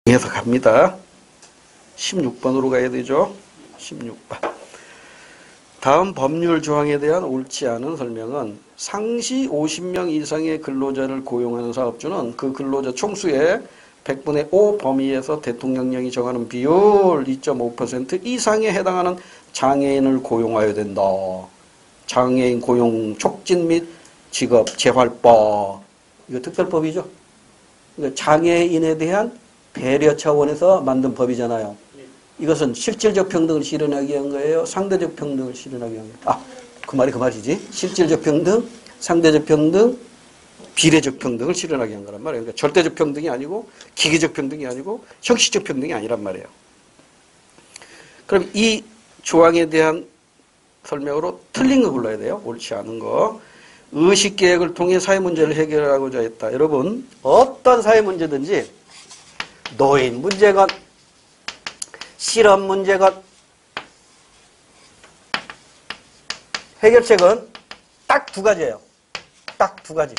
해서 갑니다. 16번으로 가야 되죠. 16번. 다음 법률 조항에 대한 옳지 않은 설명은 상시 50명 이상의 근로자를 고용하는 사업주는 그 근로자 총수의 100분의 5 범위에서 대통령령이 정하는 비율 2.5% 이상에 해당하는 장애인을 고용하여야 된다. 장애인 고용 촉진 및 직업 재활법. 이거 특별법이죠. 그러니까 장애인에 대한 배려 차원에서 만든 법이잖아요. 이것은 실질적 평등을 실현하기 위한 거예요? 상대적 평등을 실현하기 위한 거예요? 그 말이지. 실질적 평등, 상대적 평등, 비례적 평등을 실현하기 위한 거란 말이에요. 그러니까 절대적 평등이 아니고 기계적 평등이 아니고 형식적 평등이 아니란 말이에요. 그럼 이 조항에 대한 설명으로 틀린 거 골라야 돼요. 옳지 않은 거. 의식계획을 통해 사회 문제를 해결하고자 했다. 여러분, 어떤 사회 문제든지 노인 문제건 실업 문제건 해결책은 딱 두 가지예요. 딱 두 가지.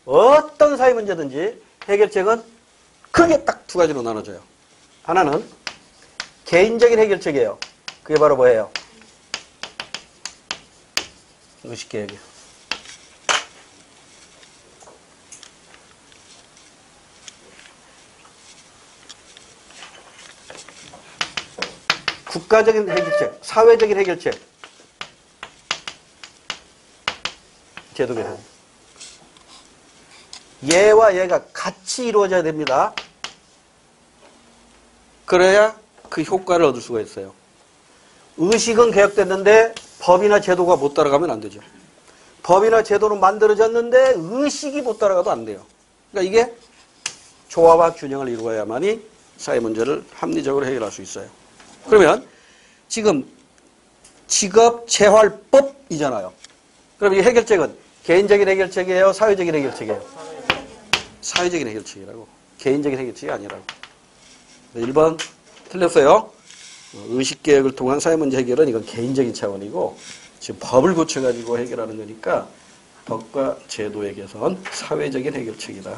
어떤 사회 문제든지 해결책은 크게 딱 두 가지로 나눠져요. 하나는 개인적인 해결책이에요. 그게 바로 뭐예요? 의식계획이에요. 국가적인 해결책, 사회적인 해결책. 제도 개선. 얘와 얘가 같이 이루어져야 됩니다. 그래야 그 효과를 얻을 수가 있어요. 의식은 개혁됐는데 법이나 제도가 못 따라가면 안 되죠. 법이나 제도는 만들어졌는데 의식이 못 따라가도 안 돼요. 그러니까 이게 조화와 균형을 이루어야만이 사회 문제를 합리적으로 해결할 수 있어요. 그러면 지금 직업재활법이잖아요. 그럼 이 해결책은 개인적인 해결책이에요? 사회적인 해결책이에요? 사회적인 해결책이라고. 개인적인 해결책이 아니라고. 1번 틀렸어요. 의식개혁을 통한 사회문제 해결은 이건 개인적인 차원이고 지금 법을 고쳐가지고 해결하는 거니까 법과 제도의 개선, 사회적인 해결책이다.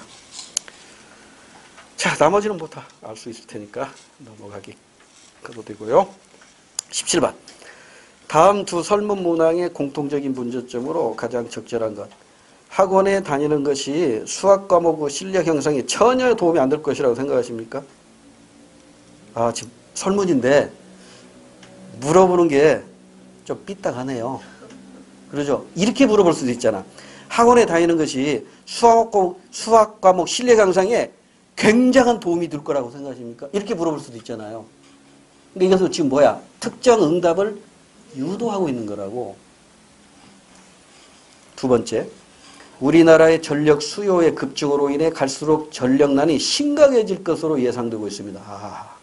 자, 나머지는 뭐 다 알 수 있을 테니까 넘어가기 가도 되고요. 17번. 다음 두 설문 문항의 공통적인 문제점으로 가장 적절한 것. 학원에 다니는 것이 수학 과목 실력 형성에 전혀 도움이 안 될 것이라고 생각하십니까? 지금 설문인데 물어보는 게 좀 삐딱하네요. 그러죠? 이렇게 물어볼 수도 있잖아. 학원에 다니는 것이 수학 과목 실력 향상에 굉장한 도움이 될 거라고 생각하십니까? 이렇게 물어볼 수도 있잖아요. 근데 이것은 지금 뭐야? 특정 응답을 유도하고 있는 거라고. 두 번째, 우리나라의 전력 수요의 급증으로 인해 갈수록 전력난이 심각해질 것으로 예상되고 있습니다.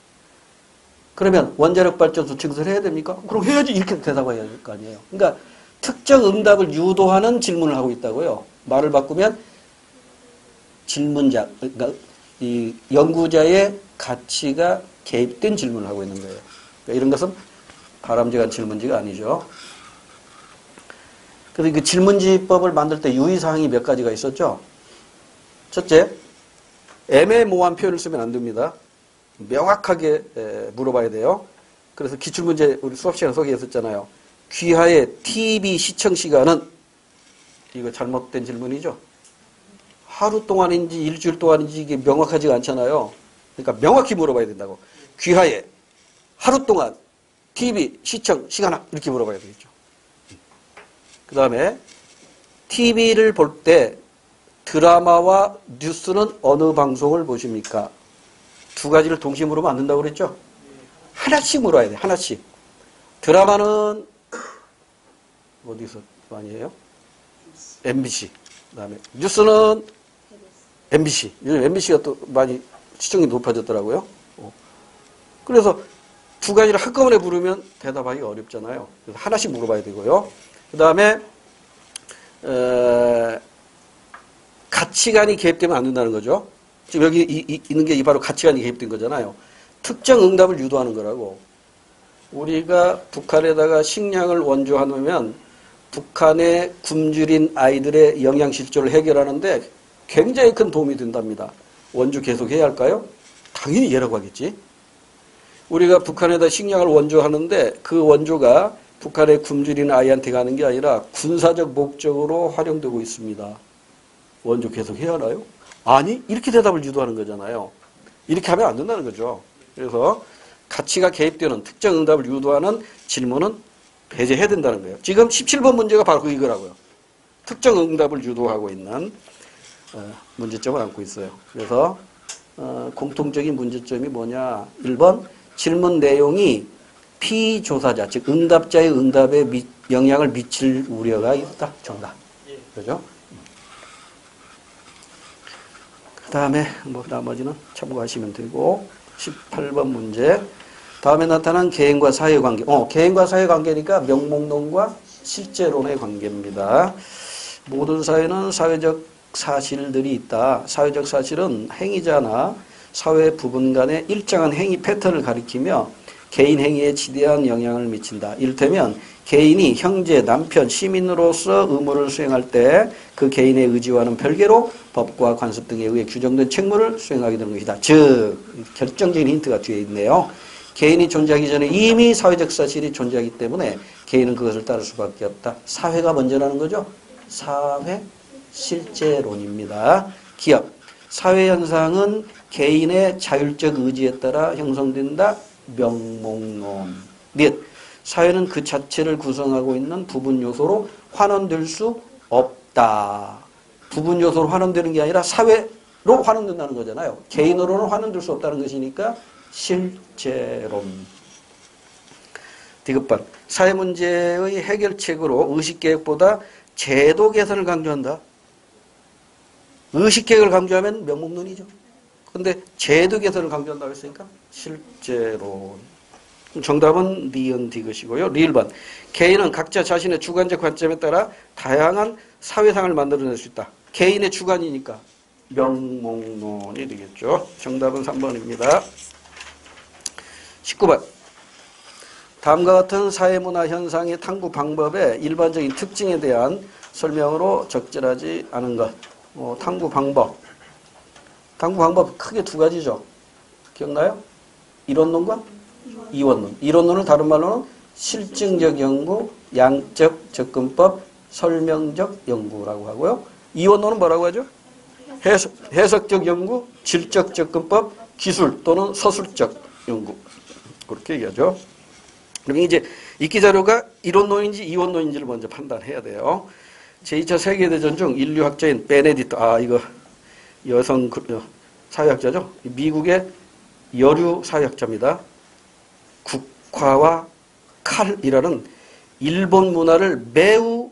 그러면 원자력 발전소 증설해야 됩니까? 그럼 해야지. 이렇게 대답해야 될 거 아니에요. 그러니까 특정 응답을 유도하는 질문을 하고 있다고요. 말을 바꾸면 질문자, 그러니까 이 연구자의 가치가 개입된 질문을 하고 있는 거예요. 그러니까 이런 것은 바람직한 질문지가 아니죠. 그래서 그 질문지법을 만들 때 유의사항이 몇 가지가 있었죠. 첫째, 애매모호한 표현을 쓰면 안 됩니다. 명확하게 물어봐야 돼요. 그래서 기출문제 우리 수업시간 소개했었잖아요. 귀하의 TV 시청 시간은 이거 잘못된 질문이죠. 하루 동안인지 일주일 동안인지 이게 명확하지가 않잖아요. 그러니까 명확히 물어봐야 된다고. 귀하의 하루 동안 TV 시청 시간 이렇게 물어봐야 되겠죠. 그 다음에 TV를 볼 때 드라마와 뉴스는 어느 방송을 보십니까? 두 가지를 동시에 물으면 안 된다고 그랬죠? 하나씩 물어야 돼. 하나씩. 드라마는 어디서 많이 해요? MBC. 그 다음에 뉴스는 MBC. 요즘 MBC가 또 많이 시청이 높아졌더라고요. 그래서 두 가지를 한꺼번에 물으면 대답하기 어렵잖아요. 그래서 하나씩 물어봐야 되고요. 그 다음에 가치관이 개입되면 안 된다는 거죠. 지금 여기 있는 게 바로 가치관이 개입된 거잖아요. 특정 응답을 유도하는 거라고. 우리가 북한에다가 식량을 원조하면 북한의 굶주린 아이들의 영양실조를 해결하는데 굉장히 큰 도움이 된답니다. 원주 계속해야 할까요? 당연히 얘라고 하겠지. 우리가 북한에다 식량을 원조하는데 그 원조가 북한의 굶주리는 아이한테 가는 게 아니라 군사적 목적으로 활용되고 있습니다. 원조 계속 해야 하나요? 아니, 이렇게 대답을 유도하는 거잖아요. 이렇게 하면 안 된다는 거죠. 그래서 가치가 개입되는 특정 응답을 유도하는 질문은 배제해야 된다는 거예요. 지금 17번 문제가 바로 이거라고요. 특정 응답을 유도하고 있는 문제점을 안고 있어요. 그래서 공통적인 문제점이 뭐냐. 1번 질문 내용이 피조사자, 즉 응답자의 응답에 영향을 미칠 우려가 있다. 정답. 그죠? 그 다음에 뭐 나머지는 참고하시면 되고 18번 문제. 다음에 나타난 개인과 사회관계. 개인과 사회관계니까 명목론과 실제론의 관계입니다. 모든 사회는 사회적 사실들이 있다. 사회적 사실은 행위자나 사회 부분 간의 일정한 행위 패턴을 가리키며 개인 행위에 지대한 영향을 미친다. 이를테면 개인이 형제, 남편, 시민으로서 의무를 수행할 때 그 개인의 의지와는 별개로 법과 관습 등에 의해 규정된 책무를 수행하게 되는 것이다. 즉 결정적인 힌트가 뒤에 있네요. 개인이 존재하기 전에 이미 사회적 사실이 존재하기 때문에 개인은 그것을 따를 수밖에 없다. 사회가 먼저라는 거죠. 사회 실제론입니다. 기업. 사회 현상은 개인의 자율적 의지에 따라 형성된다. 명목론. 넷. 사회는 그 자체를 구성하고 있는 부분 요소로 환원될 수 없다. 부분 요소로 환원되는 게 아니라 사회로 환원된다는 거잖아요. 개인으로는 환원될 수 없다는 것이니까 실제론. 디귿반. 사회 문제의 해결책으로 의식개혁보다 제도 개선을 강조한다. 의식개혁을 강조하면 명목론이죠. 그런데 제도 개선을 강조한다고 했으니까 실제론. 정답은 니은 디귿이고요. 리을반. 개인은 각자 자신의 주관적 관점에 따라 다양한 사회상을 만들어낼 수 있다. 개인의 주관이니까 명목론이 되겠죠. 정답은 3번입니다. 19번. 다음과 같은 사회문화 현상의 탐구 방법의 일반적인 특징에 대한 설명으로 적절하지 않은 것. 탐구 방법. 탐구 방법 크게 두 가지죠. 기억나요? 이론론과 이원론. 이론론을 다른 말로는 실증적 연구, 양적 접근법, 설명적 연구라고 하고요. 이원론은 뭐라고 하죠? 해석적 연구, 질적 접근법, 기술 또는 서술적 연구. 그렇게 얘기하죠. 그럼 이제 읽기 자료가 이론론인지 이원론인지를 먼저 판단해야 돼요. 제2차 세계대전 중 인류학자인 베네딕트, 이거 여성 사회학자죠. 미국의 여류 사회학자입니다. 국화와 칼이라는 일본 문화를 매우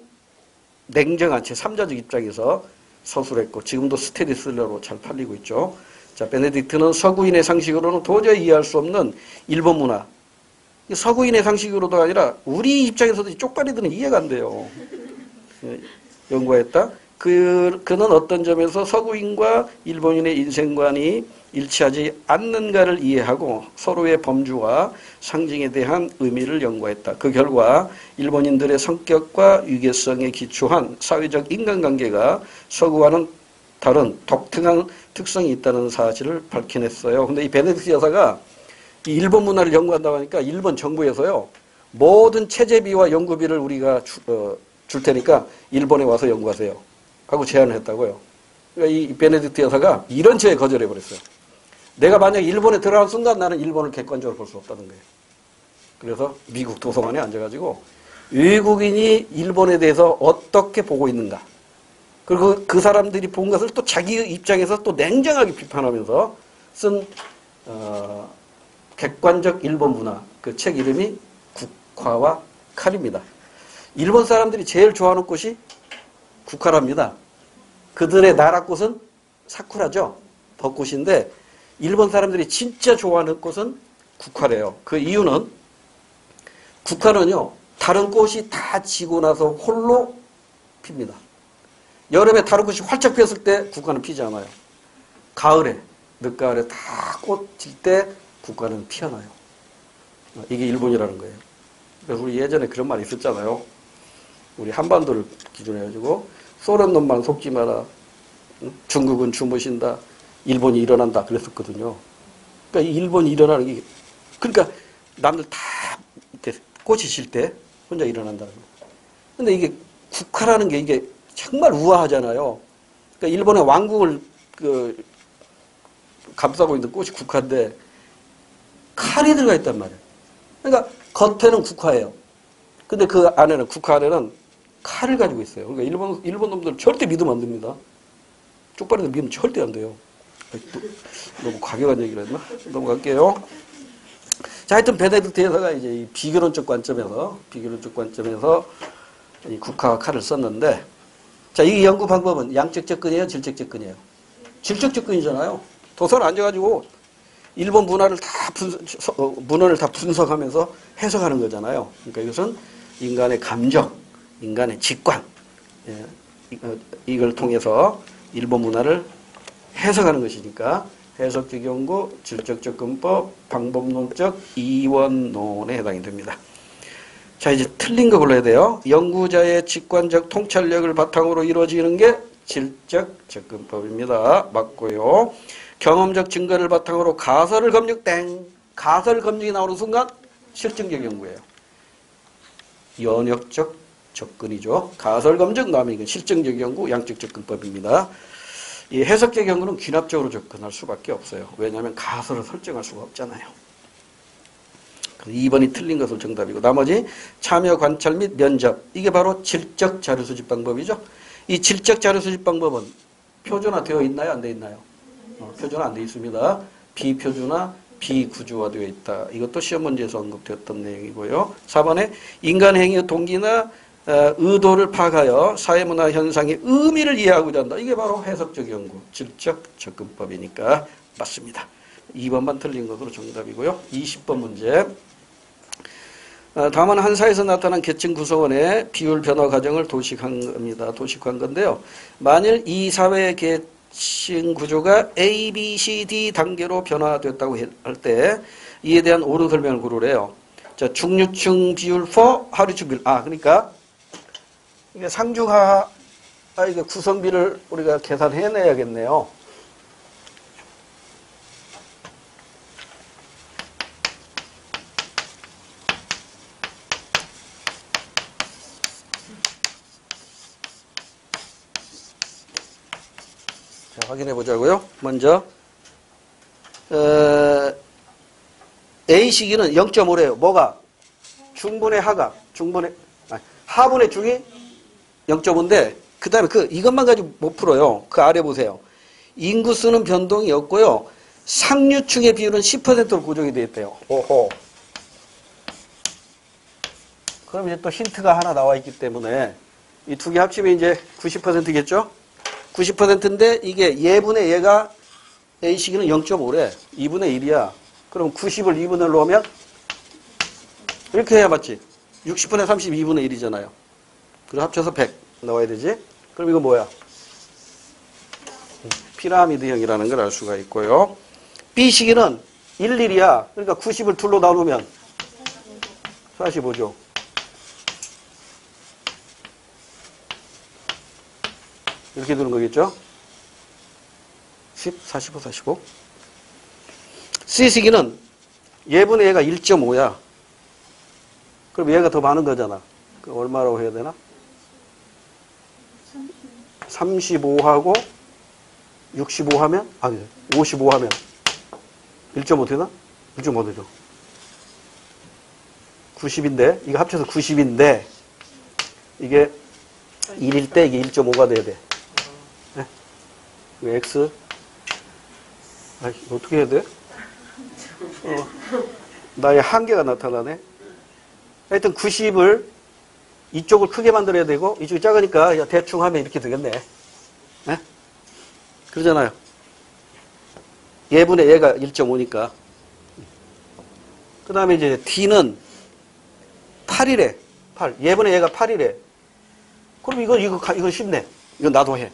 냉정한 제3자적 입장에서 서술했고 지금도 스테디셀러로 잘 팔리고 있죠. 자, 베네딕트는 서구인의 상식으로는 도저히 이해할 수 없는 일본 문화. 서구인의 상식으로도 아니라 우리 입장에서도 쪽팔리들은 이해가 안 돼요. 연구했다. 그는 어떤 점에서 서구인과 일본인의 인생관이 일치하지 않는가를 이해하고 서로의 범주와 상징에 대한 의미를 연구했다. 그 결과 일본인들의 성격과 유계성에 기초한 사회적 인간관계가 서구와는 다른 독특한 특성이 있다는 사실을 밝혀냈어요. 근데 이 베네딕트 여사가 이 일본 문화를 연구한다고 하니까 일본 정부에서요. 모든 체제비와 연구비를 우리가 줄 테니까 일본에 와서 연구하세요. 하고 제안을 했다고요. 그러니까 이 베네딕트 여사가 이런 제에 거절해버렸어요. 내가 만약 일본에 들어간 순간 나는 일본을 객관적으로 볼 수 없다는 거예요. 그래서 미국 도서관에 앉아가지고 외국인이 일본에 대해서 어떻게 보고 있는가. 그리고 그 사람들이 본 것을 또 자기 입장에서 또 냉정하게 비판하면서 쓴 객관적 일본 문화. 그 책 이름이 국화와 칼입니다. 일본 사람들이 제일 좋아하는 꽃이 국화랍니다. 그들의 나라 꽃은 사쿠라죠. 벚꽃인데 일본 사람들이 진짜 좋아하는 꽃은 국화래요. 그 이유는 국화는요. 다른 꽃이 다 지고 나서 홀로 핍니다. 여름에 다른 꽃이 활짝 피었을 때 국화는 피지 않아요. 가을에, 늦가을에 다 꽃질 때 국화는 피어나요. 이게 일본이라는 거예요. 그래서 우리 예전에 그런 말이 있었잖아요. 우리 한반도를 기준으로 해가지고 소련 놈만 속지 마라. 중국은 주무신다. 일본이 일어난다. 그랬었거든요. 그러니까 일본이 일어나는 게, 그러니까 남들 다 이렇게 꽃이 질 때 혼자 일어난다는 거예요. 근데 이게 국화라는 게 이게 정말 우아하잖아요. 그러니까 일본의 왕궁을 감싸고 있는 꽃이 국화인데 칼이 들어가 있단 말이에요. 그러니까 겉에는 국화예요. 근데 그 안에는, 국화 안에는 칼을 가지고 있어요. 그러니까 일본 놈들 절대 믿으면 안 됩니다. 쪽발이도 믿으면 절대 안 돼요. 너무 과격한 얘기를 했나? 넘어갈게요. 자, 하여튼 베네딕트 여사가 이제 이 비교론적 관점에서 이 국화와 칼을 썼는데, 자, 이 연구 방법은 양적 접근이에요, 질적 접근이에요? 질적 접근이잖아요. 도서를 앉아가지고 일본 문화를 다 분석하면서 해석하는 거잖아요. 그러니까 이것은 인간의 감정, 인간의 직관, 이걸 통해서 일본 문화를 해석하는 것이니까 해석적 연구, 질적 접근법, 방법론적 이원론에 해당이 됩니다. 자, 이제 틀린 거 골라야 돼요. 연구자의 직관적 통찰력을 바탕으로 이루어지는 게 질적 접근법입니다. 맞고요. 경험적 증거를 바탕으로 가설을 검증, 가설 검증이 나오는 순간 실증적 연구예요. 연역적 접근이죠. 가설 검증, 다음에 이건 실증적 연구, 양적 접근법입니다. 이 해석적 연구는 귀납적으로 접근할 수밖에 없어요. 왜냐하면 가설을 설정할 수가 없잖아요. 2번이 틀린 것을 정답이고, 나머지 참여, 관찰 및 면접, 이게 바로 질적 자료 수집 방법이죠. 이 질적 자료 수집 방법은 표준화되어 있나요? 안 되어 있나요? 표준화 안 되어 있습니다. 비표준화, 비구조화되어 있다. 이것도 시험 문제에서 언급되었던 내용이고요. 4번에 인간 행위의 동기나 의도를 파악하여 사회문화 현상의 의미를 이해하고자 한다. 이게 바로 해석적 연구, 질적 접근법이니까 맞습니다. 2번만 틀린 것으로 정답이고요. 20번 문제. 다음은 한 사회에서 나타난 계층 구성원의 비율 변화 과정을 도식한 겁니다. 도식한 건데요. 만일 이 사회의 계층 구조가 A, B, C, D 단계로 변화됐다고 할 때 이에 대한 옳은 설명을 고르래요. 자, 중류층 비율 4, 하류층 비율. 그러니까 이게 상중하 이게 구성비를 우리가 계산해내야겠네요. 자, 확인해 보자고요. 먼저 A 시기는 0.5래요. 뭐가? 중분의 하가, 하분의 중이 0.5인데 그 다음에 이것만 가지고 못 풀어요. 그 아래 보세요. 인구수는 변동이 없고요. 상류층의 비율은 10%로 고정이 되어 있대요. 오호. 그럼 이제 또 힌트가 하나 나와 있기 때문에 이 두 개 합치면 이제 90%겠죠? 90%인데 이게 예분의 얘가 A 시기는 0.5래. 2분의 1이야. 그럼 90을 2분의 1로 하면 이렇게 해야 맞지? 60분의 30, 2분의 1이잖아요. 그럼 합쳐서 100 나와야 되지? 그럼 이거 뭐야? 피라미드형이라는 걸 알 수가 있고요. B 시기는 1, 1이야. 그러니까 90을 둘로 나누면 45죠. 이렇게 되는 거겠죠? 10, 45, 45. C 시기는 얘분의 얘가 1.5야. 그럼 얘가 더 많은 거잖아. 그 얼마라고 해야 되나? 35하고 65 하면? 55 하면 1.5 되나? 1.5 되죠. 90인데, 이거 합쳐서 90인데, 이게 1일 때 이게 1.5가 돼야 돼. 네? 이거 X. 어떻게 해야 돼? 나의 한계가 나타나네. 하여튼 90을 이쪽을 크게 만들어야 되고 이쪽이 작으니까 대충 하면 이렇게 되겠네. 네? 그러잖아요. 얘분의 얘가 1.5니까. 그 다음에 이제 D는 8이래. 8. 얘분의 얘가 8이래. 그럼 이건 쉽네. 이건 나도 해.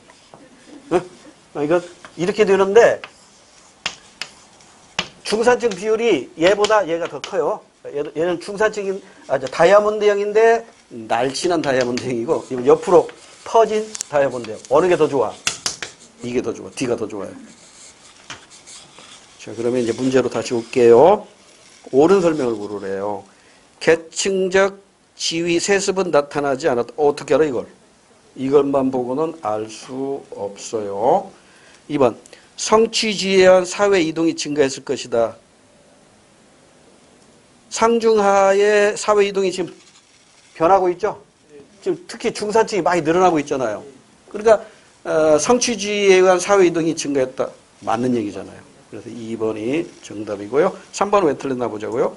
이건 이렇게 되는데 중산층 비율이 얘보다 얘가 더 커요. 얘는 중산층인, 다이아몬드형인데 날씬한 다이아몬드형이고, 이건 옆으로 퍼진 다이아몬드형. 어느 게 더 좋아? 이게 더 좋아. D가 더 좋아요. 자, 그러면 이제 문제로 다시 올게요. 옳은 설명을 물으래요. 계층적 지위 세습은 나타나지 않았다. 어떻게 알아 이걸? 이것만 보고는 알 수 없어요. 2번. 성취주의에 의한 사회 이동이 증가했을 것이다. 상중하의 사회 이동이 지금 변하고 있죠? 지금 특히 중산층이 많이 늘어나고 있잖아요. 그러니까 성취주의에 의한 사회 이동이 증가했다. 맞는 얘기잖아요. 그래서 2번이 정답이고요. 3번은 왜 틀렸나 보자고요.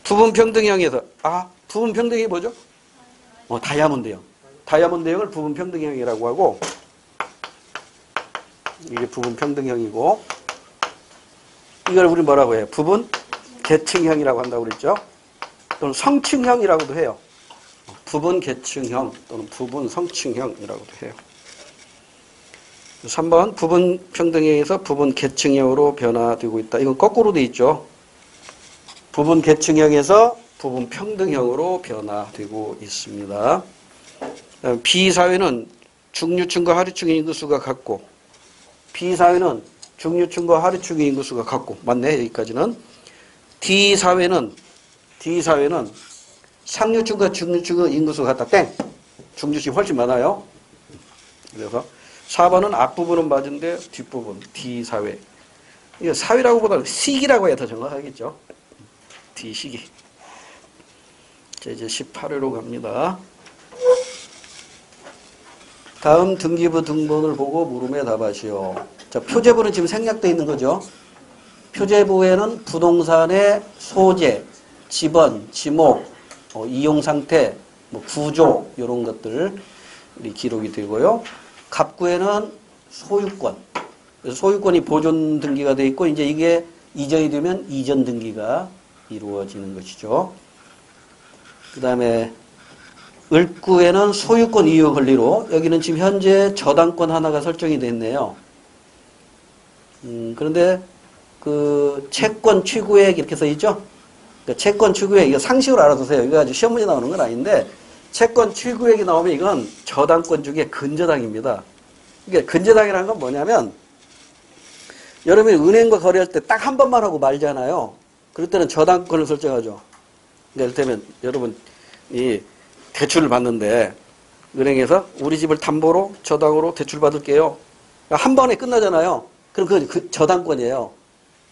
부분평등형에서 부분평등이 뭐죠? 다이아몬드형. 다이아몬드형을 부분평등형이라고 하고 이게 부분평등형이고 이걸 우리 뭐라고 해요? 부분계층형이라고 한다고 그랬죠? 또는 성층형이라고도 해요. 부분계층형 또는 부분성층형이라고도 해요. 3번 부분평등형에서 부분계층형으로 변화되고 있다. 이건 거꾸로 돼 있죠. 부분계층형에서 부분평등형으로 변화되고 있습니다. B사회는 중류층과 하류층의 인구수가 같고 B사회는 중류층과 하류층의 인구수가 같고 맞네 여기까지는. D사회는 상류층과 중류층의 인구수가 같다. 땡. 중류층이 훨씬 많아요. 그래서 4번은 앞부분은 맞은데 뒷부분 D사회. 이거 사회라고 보다는 시기라고 해야 더 정확하겠죠. D시기. 자, 이제 18회로 갑니다. 다음 등기부 등본을 보고 물음에 답하시오. 자, 표제부는 지금 생략되어 있는 거죠. 표제부에는 부동산의 소재, 지번, 지목, 이용상태, 구조 이런 것들이 기록이 되고요. 갑구에는 소유권, 소유권이 보존 등기가 되어 있고 이제 이게 이전이 되면 이전 등기가 이루어지는 것이죠. 그 다음에 을구에는 소유권 이유 권리로 여기는 지금 현재 저당권 하나가 설정이 됐네요. 그런데 그 채권 취구액 이렇게 써 있죠? 그러니까 채권 취구액 이거 상식으로 알아두세요. 이거 아주 시험 문제 나오는 건 아닌데 채권 취구액이 나오면 이건 저당권 중에 근저당입니다. 그러니까 근저당이라는 건 뭐냐면 여러분이 은행과 거래할 때 딱 한 번만 하고 말잖아요. 그럴 때는 저당권을 설정하죠. 그러니까 이를테면 여러분이 대출을 받는데 은행에서 우리 집을 담보로 저당으로 대출 받을게요. 한 번에 끝나잖아요. 그럼 그 저당권이에요.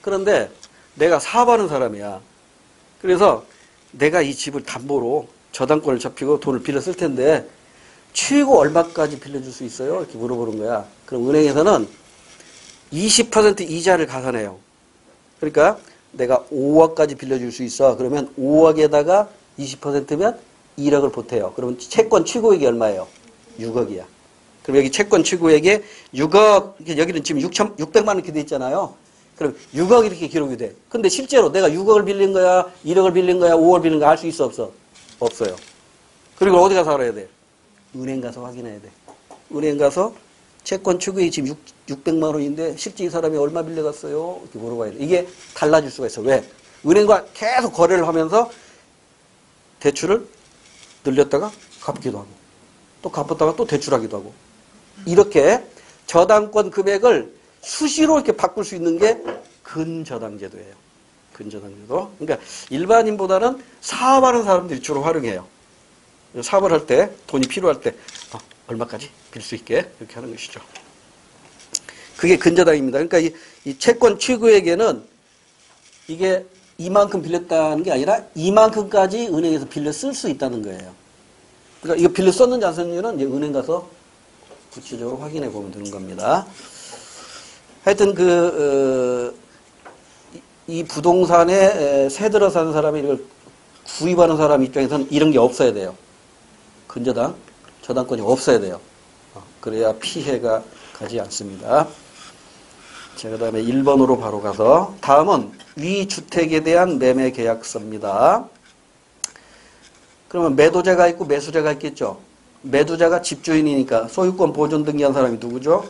그런데 내가 사업하는 사람이야. 그래서 내가 이 집을 담보로 저당권을 잡히고 돈을 빌려 쓸 텐데 최고 얼마까지 빌려줄 수 있어요? 이렇게 물어보는 거야. 그럼 은행에서는 20% 이자를 가산해요. 그러니까 내가 5억까지 빌려줄 수 있어. 그러면 5억에다가 20%면 1억을 보태요. 그러면 채권 취구액이 얼마예요? 6억이야. 그럼 여기 채권 취구액에 6억, 여기는 지금 600만 원 이렇게 돼 있잖아요. 그럼 6억 이렇게 기록이 돼. 근데 실제로 내가 6억을 빌린 거야, 1억을 빌린 거야, 5억을 빌린 거야 알 수 있어, 없어? 없어요. 그리고 어디 가서 알아야 돼? 은행 가서 확인해야 돼. 은행 가서 채권 취구액이 지금 600만 원인데 실제 이 사람이 얼마 빌려갔어요? 이렇게 물어봐야 돼. 이게 달라질 수가 있어. 왜? 은행과 계속 거래를 하면서 대출을 늘렸다가 갚기도 하고 또 갚았다가 또 대출하기도 하고 이렇게 저당권 금액을 수시로 이렇게 바꿀 수 있는 게 근저당제도예요. 근저당제도. 그러니까 일반인보다는 사업하는 사람들이 주로 활용해요. 사업을 할 때 돈이 필요할 때 얼마까지 빌 수 있게 이렇게 하는 것이죠. 그게 근저당입니다. 그러니까 이 채권 취구액에는 이게 이만큼 빌렸다는 게 아니라 이만큼까지 은행에서 빌려 쓸 수 있다는 거예요. 그러니까 이거 빌려 썼는지 안 썼는지는 이제 은행 가서 구체적으로 확인해 보면 되는 겁니다. 하여튼 이 부동산에 새 들어 사는 사람이 이걸 구입하는 사람 입장에서는 이런 게 없어야 돼요. 근저당, 저당권이 없어야 돼요. 그래야 피해가 가지 않습니다. 자, 그 다음에 1번으로 바로 가서 다음은 위주택에 대한 매매 계약서입니다. 그러면 매도자가 있고 매수자가 있겠죠. 매도자가 집주인이니까 소유권 보존 등기한 사람이 누구죠?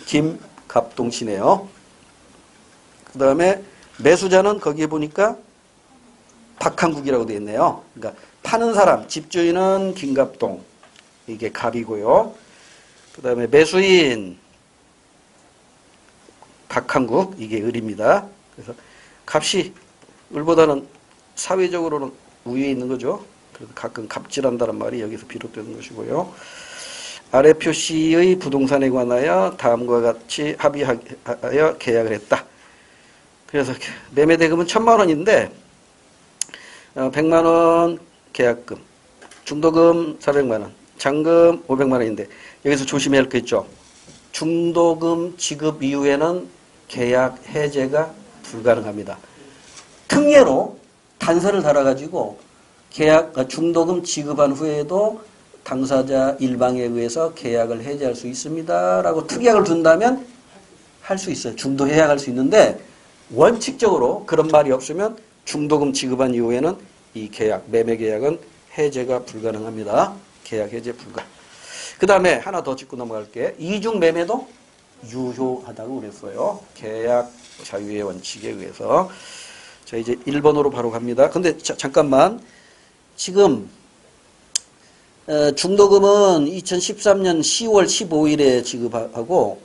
김갑동 씨네요. 그 다음에 매수자는 거기에 보니까 박한국이라고 되어 있네요. 그러니까 파는 사람, 집주인은 김갑동. 이게 갑이고요. 그 다음에 매수인 박한국 이게 을입니다. 그래서 갑이 을보다는 사회적으로는 우위에 있는 거죠. 그래서 가끔 갑질한다는 말이 여기서 비롯되는 것이고요. 아래 표시의 부동산에 관하여 다음과 같이 합의하여 계약을 했다. 그래서 매매 대금은 1,000만 원인데 100만 원 계약금, 중도금 400만 원, 잔금 500만 원인데 여기서 조심해야 할 거 있죠. 중도금 지급 이후에는 계약 해제가 불가능합니다. 특례로 단서를 달아가지고 중도금 지급한 후에도 당사자 일방에 의해서 계약을 해제할 수 있습니다. 라고 특약을 둔다면 할 수 있어요. 중도 해약할 수 있는데 원칙적으로 그런 말이 없으면 중도금 지급한 이후에는 이 계약, 매매 계약은 해제가 불가능합니다. 계약 해제 불가. 그 다음에 하나 더 짚고 넘어갈게. 이중 매매도 유효하다고 그랬어요. 계약 자유의 원칙에 의해서. 자, 이제 1번으로 바로 갑니다. 근데 잠깐만. 지금 중도금은 2013년 10월 15일에 지급하고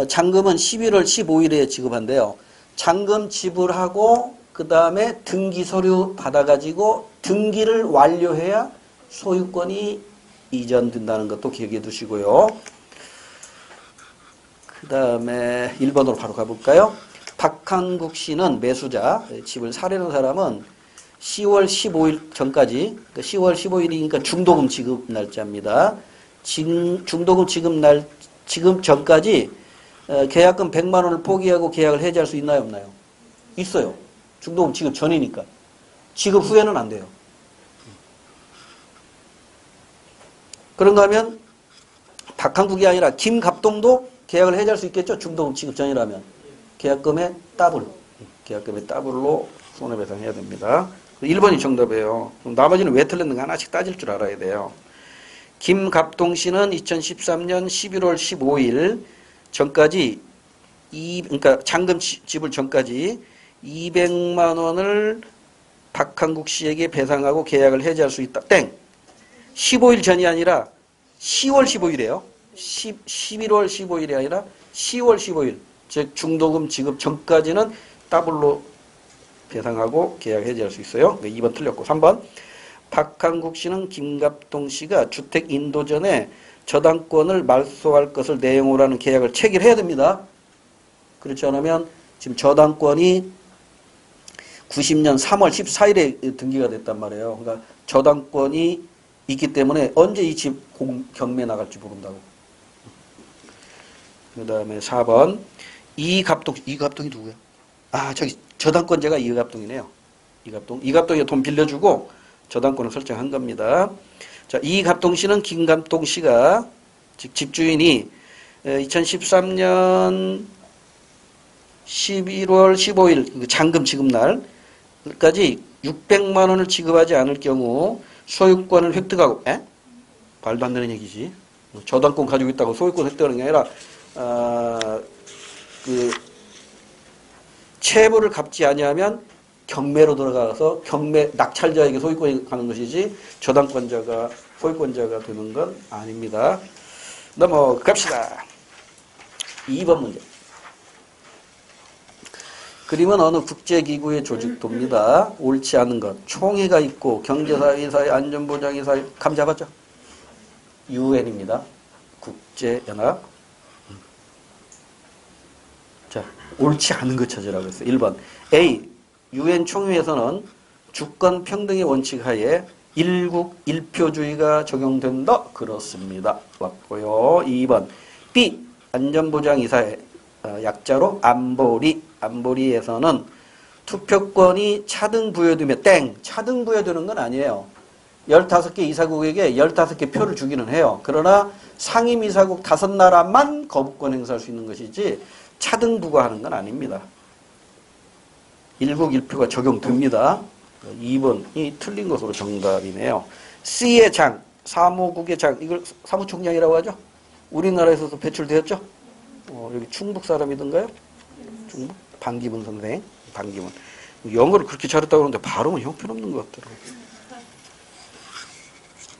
잔금은 11월 15일에 지급한대요. 잔금 지불하고 그 다음에 등기 서류 받아가지고 등기를 완료해야 소유권이 이전된다는 것도 기억해 두시고요. 그 다음에 1번으로 바로 가볼까요? 박한국 씨는 매수자, 집을 사려는 사람은 10월 15일 전까지, 10월 15일이니까 중도금 지급 날짜입니다. 중도금 지급 전까지 계약금 100만 원을 포기하고 계약을 해지할 수 있나요, 없나요? 있어요. 중도금 지급 전이니까. 지급 후에는 안 돼요. 그런가 하면 박한국이 아니라 김갑동도 계약을 해지할 수 있겠죠? 중도금 지급 전이라면. 계약금의 더블로 손해배상해야 됩니다. 1번이 정답이에요. 그럼 나머지는 왜 틀렸는가 하나씩 따질 줄 알아야 돼요. 김갑동 씨는 2013년 11월 15일 전까지 그러니까 잔금 지불 전까지 200만 원을 박한국 씨에게 배상하고 계약을 해지할 수 있다. 땡. 15일 전이 아니라 10월 15일이에요. 11월 15일이 아니라 10월 15일. 즉 중도금 지급 전까지는 더블로 배상하고 계약 해지할 수 있어요. 2번 틀렸고 3번. 박한국 씨는 김갑동 씨가 주택 인도 전에 저당권을 말소할 것을 내용으로 하는 계약을 체결해야 됩니다. 그렇지 않으면 지금 저당권이 90년 3월 14일에 등기가 됐단 말이에요. 그러니까 저당권이 있기 때문에 언제 이 집 경매 나갈지 모른다고. 그 다음에 4번. 이갑동이 누구야? 아, 저기 저당권자가 이갑동이네요. 이갑동이 돈 빌려주고 저당권을 설정한 겁니다. 자, 이갑동 씨는 김갑동 씨가 즉 집주인이 2013년 11월 15일 잔금 지급 날까지 600만 원을 지급하지 않을 경우 소유권을 획득하고 말도 안 되는 얘기지. 저당권 가지고 있다고 소유권 획득하는 게 아니라 채무를 갚지 아니하면 경매로 들어가서 경매 낙찰자에게 소유권이 가는 것이지 저당권자가 소유권자가 되는 건 아닙니다. 넘어갑시다. 2번 문제. 그림은 어느 국제기구의 조직도입니다. 옳지 않은 것. 총회가 있고 경제사회사회, 안전보장사회 감 잡았죠? UN입니다. 국제연합. 자, 옳지 않은 것 찾으라고 했어요. 1번. A. UN 총회에서는 주권 평등의 원칙 하에 일국 일표주의가 적용된다. 그렇습니다. 맞고요. 2번. B. 안전보장이사회 약자로 안보리에서는 투표권이 차등 부여되면 차등 부여되는 건 아니에요. 15개 이사국에게 15개 표를 주기는 해요. 그러나 상임 이사국 5나라만 거부권 행사할 수 있는 것이지 차등 부과하는 건 아닙니다. 일국 일표가 적용됩니다. 2번이 틀린 것으로 정답이네요. C의 장, 사무국의 장, 이걸 사무총장이라고 하죠. 우리나라에서도 배출되었죠. 여기 충북 사람이던가요? 충북? 반기문 선생. 반기문. 영어를 그렇게 잘했다고 그러는데 발음은 형편없는 것 같더라고요.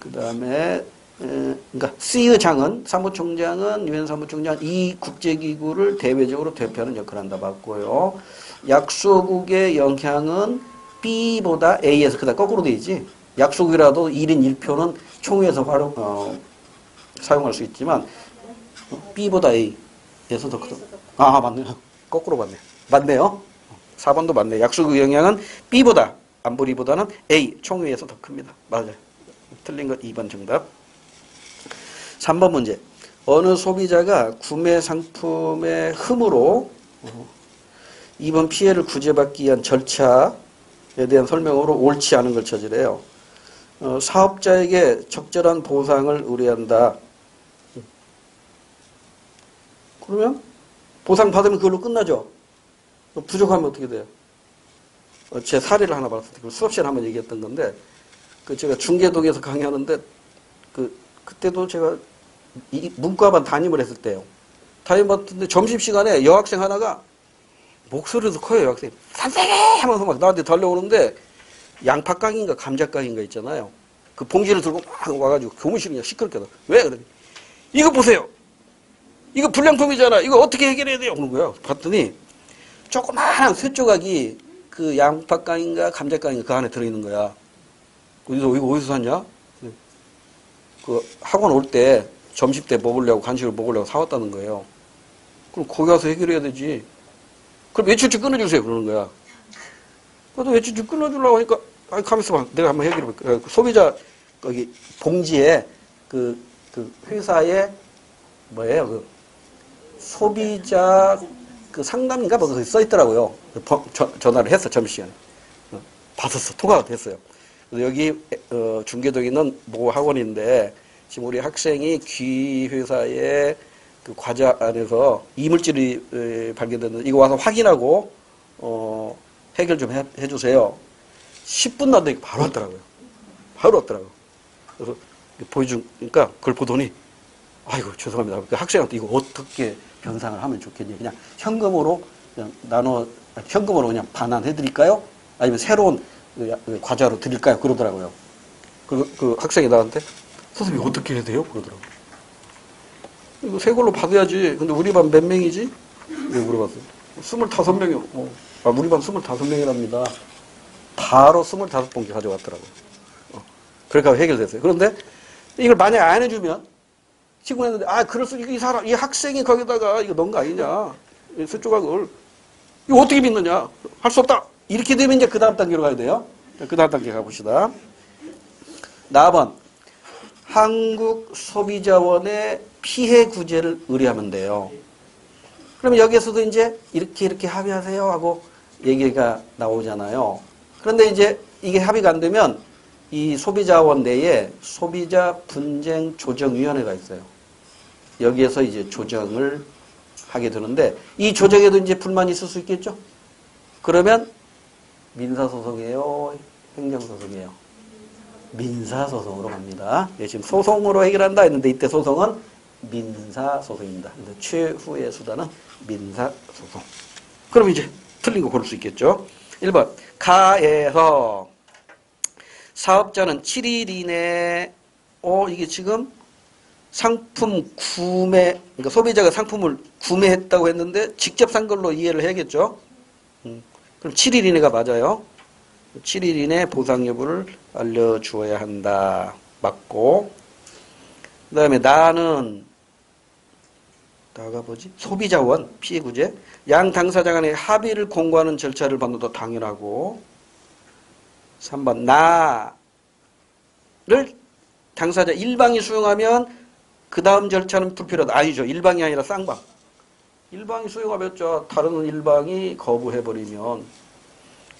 그 다음에 그러니까 C의 장은 사무총장은 유엔 사무총장 이 국제기구를 대외적으로 대표하는 역할을 한다 봤고요. 약소국의 영향은 B보다 A에서 그다 거꾸로 되지. 약소국이라도 1인 1표는 총회에서 사용할 수 있지만 B보다 A에서 더 크다. 아 맞네요. 거꾸로 맞네. 맞네요. 4번도 맞네. 약소국의 영향은 B보다 안보리보다는 A 총회에서 더 큽니다. 맞아요. 틀린 건 2번 정답. 3번 문제. 어느 소비자가 구매 상품의 흠으로 이번 피해를 구제받기 위한 절차에 대한 설명으로 옳지 않은 걸 저지래요. 사업자에게 적절한 보상을 의뢰한다. 그러면 보상 받으면 그걸로 끝나죠. 부족하면 어떻게 돼요? 제 사례를 하나 봤을 때 수업 시간에 한번 얘기했던 건데 제가 중계동에서 강의하는데 그때도 제가 이 문과반 담임을 했을 때요. 담임봤는데 점심시간에 여학생 하나가 목소리도 커요. 여학생이 선생님 하면서 막 나한테 달려오는데 양파깡인가 감자깡인가 있잖아요. 그 봉지를 들고 막 와가지고 교무실이 그냥 시끄럽게 하다. 왜? 그러니 이거 보세요. 이거 불량품이잖아. 이거 어떻게 해결해야 돼요? 그런 거예요. 봤더니 조그마한 쇠조각이 그 양파깡인가 감자깡인가 그 안에 들어있는 거야. 이거 어디서 샀냐? 그 학원 올 때 점심 때 먹으려고 간식을 먹으려고 사왔다는 거예요. 그럼 거기 가서 해결해야 되지. 그럼 외출증 끊어주세요. 그러는 거야. 그래도 외출증 끊어주려고 하니까 아니 가만있어 봐. 내가 한번 해결해볼게. 소비자 거기 봉지에 그 회사에 뭐예요? 그 소비자 그 상담인가 뭐 써 있더라고요. 전화를 했어 점심시간에. 받았어. 통화가 됐어요. 여기 중계동에 있는 모 학원인데 지금 우리 학생이 귀 회사의 그 과자 안에서 이물질이 발견됐는데 이거 와서 확인하고 해결 좀 해주세요. 10분도 안 되니까 바로 왔더라고요. 바로 왔더라고요. 그래서 보여주니까 그걸 보더니 아이고 죄송합니다. 그 학생한테 이거 어떻게 변상을 하면 좋겠냐. 그냥 현금으로 그냥 현금으로 그냥 반환해드릴까요? 아니면 새로운 과자로 드릴까요? 그러더라고요. 그 학생이 나한테 선생님 어떻게 해야 돼요? 그러더라고요. 이거 새 걸로 받아야지. 근데 우리 반 몇 명이지? 네, 물어봤어요. 25명이요. 우리 반 25명이랍니다. 바로 25봉지 가져왔더라고요. 그러니까 해결됐어요. 그런데 이걸 만약에 안 해주면 친구가 했는데 그럴 수 이 학생이 거기다가 이거 넣은 거 아니냐. 쇠조각을. 이거 어떻게 믿느냐. 할 수 없다. 이렇게 되면 이제 그 다음 단계로 가야 돼요. 그 다음 단계 가봅시다. 4번. 한국소비자원에 피해 구제를 의뢰하면 돼요. 그러면 여기에서도 이제 이렇게 합의하세요 하고 얘기가 나오잖아요. 그런데 이제 이게 합의가 안 되면 이 소비자원 내에 소비자 분쟁 조정위원회가 있어요. 여기에서 이제 조정을 하게 되는데 이 조정에도 이제 불만이 있을 수 있겠죠? 그러면 민사소송이에요? 행정소송이에요? 민사소송으로 갑니다. 예, 지금 소송으로 해결한다 했는데 이때 소송은 민사소송입니다. 최후의 수단은 민사소송. 그럼 이제 틀린 거 고를 수 있겠죠? 1번 가에서 사업자는 7일 이내에 이게 지금 상품 구매, 그러니까 소비자가 상품을 구매했다고 했는데 직접 산 걸로 이해를 해야겠죠? 그럼 7일 이내가 맞아요. 7일 이내 보상 여부를 알려주어야 한다. 맞고. 그 다음에 나가 뭐지? 소비자원 피해구제. 양 당사자 간의 합의를 공고하는 절차를 받는 것도 당연하고. 3번 나를 당사자 일방이 수용하면 그 다음 절차는 불필요하다. 아니죠. 일방이 아니라 쌍방. 일방이 수용하겠죠. 다른 일방이 거부해버리면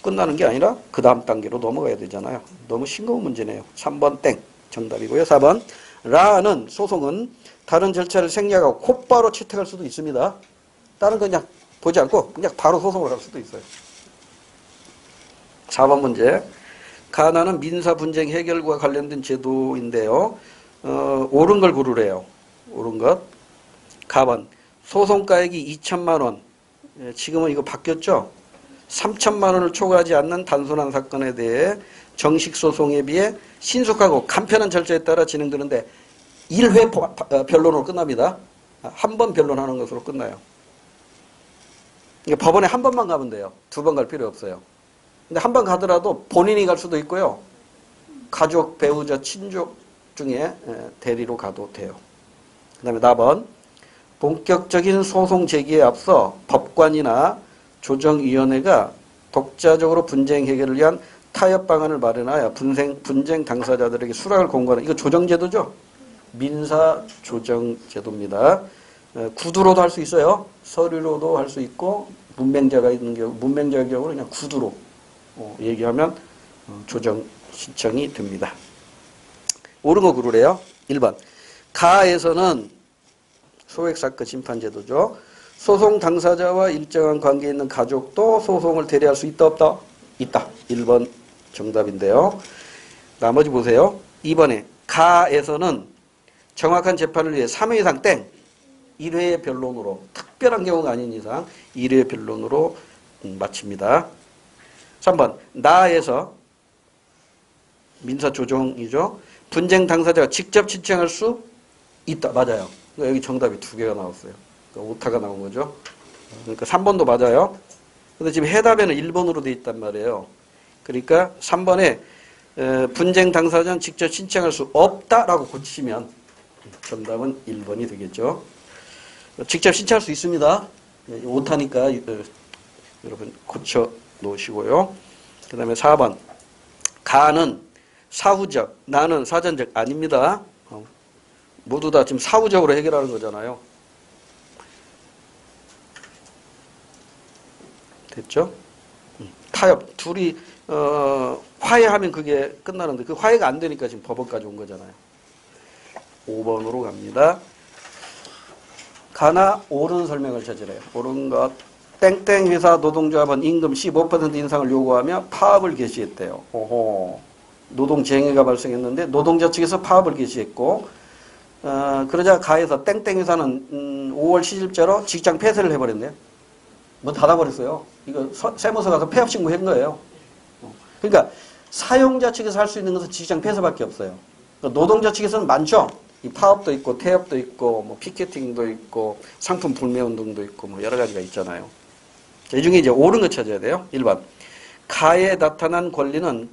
끝나는 게 아니라 그 다음 단계로 넘어가야 되잖아요. 너무 싱거운 문제네요. 3번 땡 정답이고요. 4번 라는 소송은 다른 절차를 생략하고 곧바로 채택할 수도 있습니다. 다른 거 그냥 보지 않고 그냥 바로 소송을 할 수도 있어요. 4번 문제. 가나는 민사 분쟁 해결과 관련된 제도인데요. 옳은 걸 고르래요. 옳은 것. 가번 소송가액이 2천만 원. 지금은 이거 바뀌었죠? 3천만 원을 초과하지 않는 단순한 사건에 대해 정식 소송에 비해 신속하고 간편한 절차에 따라 진행되는데 1회 변론으로 끝납니다. 한 번 변론하는 것으로 끝나요. 그러니까 법원에 한 번만 가면 돼요. 두 번 갈 필요 없어요. 근데 한 번 가더라도 본인이 갈 수도 있고요. 가족, 배우자, 친족 중에 대리로 가도 돼요. 그 다음에 4번. 본격적인 소송 제기에 앞서 법관이나 조정위원회가 독자적으로 분쟁 해결을 위한 타협 방안을 마련하여 분쟁 당사자들에게 수락을 공고하는, 이거 조정제도죠. 민사조정제도입니다. 구두로도 할 수 있어요. 서류로도 할 수 있고, 문맹자가 있는 경우, 문맹자의 경우는 그냥 구두로 얘기하면 조정 신청이 됩니다. 옳은 거 고르래요. 1번. 가에서는 소액사건 심판제도죠. 소송 당사자와 일정한 관계에 있는 가족도 소송을 대리할 수 있다 없다? 있다. 1번 정답인데요. 나머지 보세요. 2번에 가에서는 정확한 재판을 위해 3회 이상 땡 1회의 변론으로, 특별한 경우가 아닌 이상 1회 변론으로 마칩니다. 3번 나에서 민사조정이죠. 분쟁 당사자가 직접 신청할 수 있다. 맞아요. 여기 정답이 2개가 나왔어요. 그러니까 오타가 나온 거죠. 그러니까 3번도 맞아요. 근데 지금 해답에는 1번으로 돼 있단 말이에요. 그러니까 3번에 분쟁 당사자는 직접 신청할 수 없다라고 고치시면 정답은 1번이 되겠죠. 직접 신청할 수 있습니다. 오타니까 여러분 고쳐 놓으시고요. 그 다음에 4번. 가는 사후적, 나는 사전적 아닙니다. 모두 다 지금 사후적으로 해결하는 거잖아요. 됐죠? 타협. 둘이 화해하면 그게 끝나는데 그 화해가 안 되니까 지금 법원까지 온 거잖아요. 5번으로 갑니다. 가나 옳은 설명을 찾으래요. 옳은 것. 땡땡 회사 노동조합은 임금 15% 인상을 요구하며 파업을 개시했대요. 오호. 노동쟁의가 발생했는데 노동자 측에서 파업을 개시했고, 그러자 가에서 땡땡 회사는 5월 시집자로 직장 폐쇄를 해버렸네요. 문 닫아버렸어요. 이거 세무서 가서 폐업 신고한 거예요. 그러니까 사용자 측에서 할 수 있는 것은 직장 폐쇄밖에 없어요. 그러니까 노동자 측에서는 많죠. 이 파업도 있고 태업도 있고 뭐 피켓팅도 있고 상품 불매 운동도 있고 뭐 여러 가지가 있잖아요. 이 중에 이제 옳은 거 찾아야 돼요. 1번. 가에 나타난 권리는